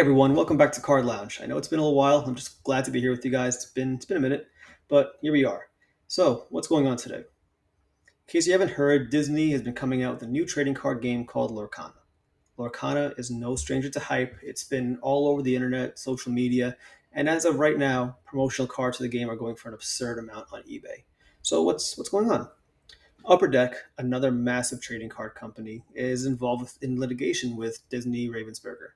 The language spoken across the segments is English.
Everyone, welcome back to Card Lounge. I know it's been a little while. I'm just glad to be here with you guys. It's been a minute, but here we are. So, what's going on today? In case you haven't heard, Disney has been coming out with a new trading card game called Lorcana. Lorcana is no stranger to hype. It's been all over the internet, social media, and as of right now, promotional cards for the game are going for an absurd amount on eBay. So, what's going on? Upper Deck, another massive trading card company, is involved in litigation with Disney Ravensburger.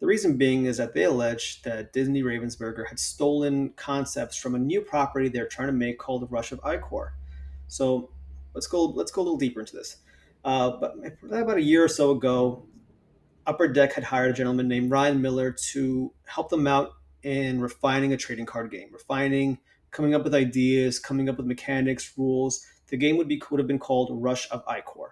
The reason being is that they allege that Disney Ravensburger had stolen concepts from a new property they're trying to make called the Rush of Icor. So let's go a little deeper into this. But about a year or so ago, Upper Deck had hired a gentleman named Ryan Miller to help them out in refining a trading card game, refining, coming up with ideas, coming up with mechanics, rules. The game would have been called Rush of Icor.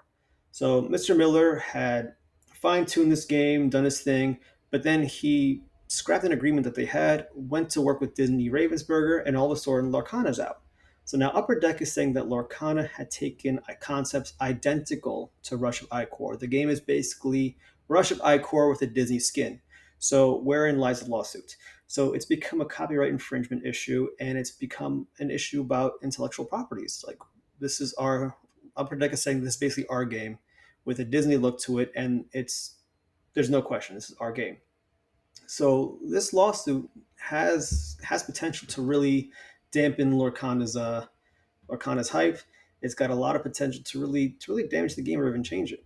So Mr. Miller had fine-tuned this game, done his thing, but then he scrapped an agreement that they had, went to work with Disney Ravensburger, and all of a sudden Lorcana's out. So now Upper Deck is saying that Lorcana had taken concepts identical to Rush of Icor. The game is basically Rush of Icor with a Disney skin. So wherein lies the lawsuit? So it's become a copyright infringement issue, and it's become an issue about intellectual properties. Like this is our Upper Deck is saying this is basically our game with a Disney look to it, and there's no question this is our game. So this lawsuit has potential to really dampen Lorcana's hype. It's got a lot of potential to really damage the game or even change it.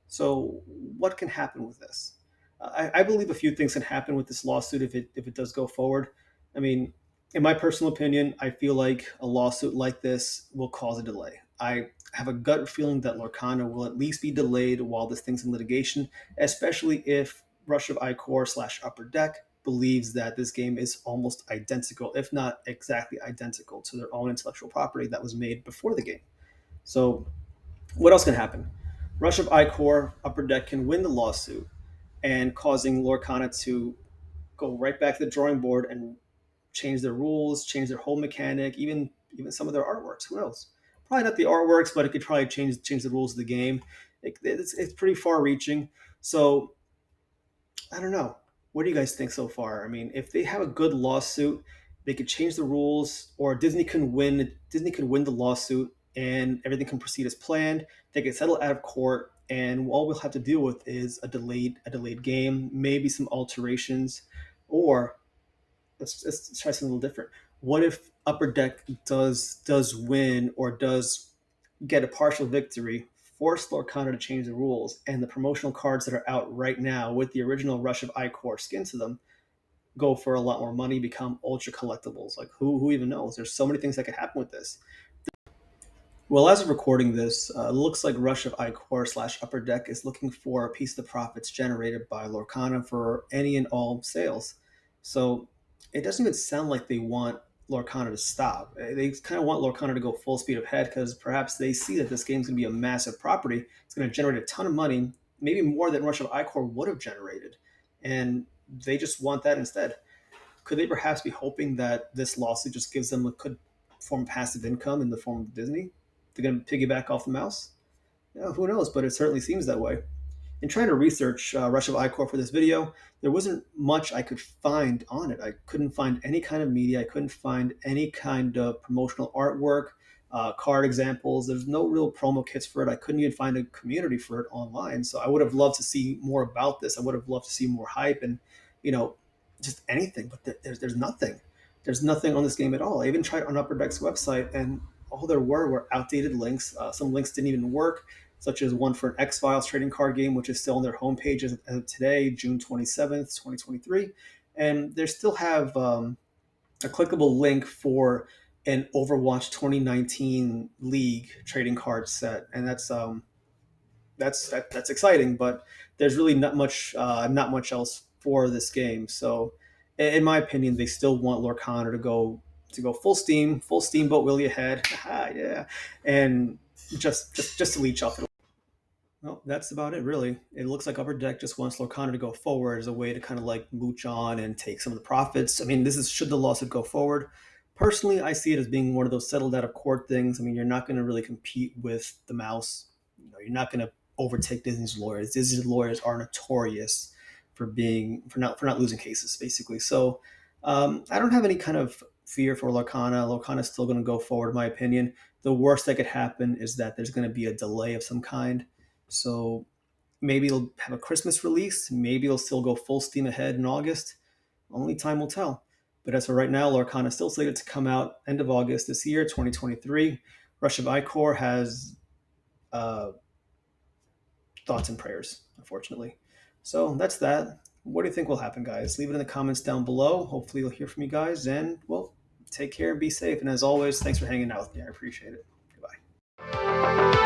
So what can happen with this? I believe a few things can happen with this lawsuit if it does go forward. I mean, in my personal opinion, I feel like a lawsuit like this will cause a delay. I have a gut feeling that Lorcana will at least be delayed while this thing's in litigation, especially if Rush of Icor slash Upper Deck believes that this game is almost identical, if not exactly identical, to their own intellectual property that was made before the game. So, what else can happen? Rush of Icor, Upper Deck can win the lawsuit and causing Lorcana to go right back to the drawing board and change their rules, change their whole mechanic, even some of their artworks. Who knows? Probably not the artworks, but it could probably change the rules of the game. It's pretty far reaching. So I don't know. What do you guys think so far? I mean, if they have a good lawsuit, they could change the rules, or Disney can win. Disney could win the lawsuit, and everything can proceed as planned. They can settle out of court, and all we'll have to deal with is a delayed game, maybe some alterations, or let's try something a little different. What if Upper Deck does win or does get a partial victory, force Lorcana to change the rules, and the promotional cards that are out right now with the original Rush of Icor skin to them go for a lot more money, become ultra collectibles? Like who even knows? There's so many things that could happen with this. Well, as of recording this, it looks like Rush of Icor slash Upper Deck is looking for a piece of the profits generated by Lorcana for any and all sales. So it doesn't even sound like they want Lorcana to stop. They kind of want Lorcana to go full speed ahead because perhaps they see that this game's going to be a massive property. It's going to generate a ton of money, maybe more than Rush of Icor would have generated. And they just want that instead. Could they perhaps be hoping that this lawsuit just gives them a good form of passive income in the form of Disney? They're going to piggyback off the mouse? Yeah, who knows? But it certainly seems that way. In trying to research Rush of Icor for this video, there wasn't much I could find on it. I couldn't find any kind of media. I couldn't find any kind of promotional artwork, card examples. There's no real promo kits for it. I couldn't even find a community for it online. So I would have loved to see more about this. I would have loved to see more hype and, you know, just anything. But there's nothing. There's nothing on this game at all. I even tried on Upper Deck's website, and all there were outdated links. Some links didn't even work, such as one for an X-Files trading card game, which is still on their homepage as of today, June 27th, 2023. And they still have a clickable link for an Overwatch 2019 League trading card set, and that's exciting. But there's really not much else for this game. So, in my opinion, they still want Lorcana to go full steam, full steamboat Willie ahead, yeah, and just to leech off it. Well, that's about it, really. It looks like Upper Deck just wants Lorcana to go forward as a way to kind of like mooch on and take some of the profits. I mean, this is should the lawsuit go forward. Personally, I see it as being one of those settled out of court things. I mean, you're not going to really compete with the mouse. You're not going to overtake Disney's lawyers. Disney's lawyers are notorious for not losing cases basically. So I don't have any kind of fear for Lorcana. Lorcana's still going to go forward, in my opinion. The worst that could happen is that there's going to be a delay of some kind. So maybe it'll have a Christmas release. Maybe it'll still go full steam ahead in August. Only time will tell. But as for right now, Lorcana is still slated to come out end of August this year, 2023. Rush of Icor has uh, thoughts and prayers, unfortunately. So that's that. What do you think will happen, guys? Leave it in the comments down below. Hopefully, you'll hear from you guys. And, well, take care and be safe. And as always, thanks for hanging out with me. I appreciate it. Goodbye.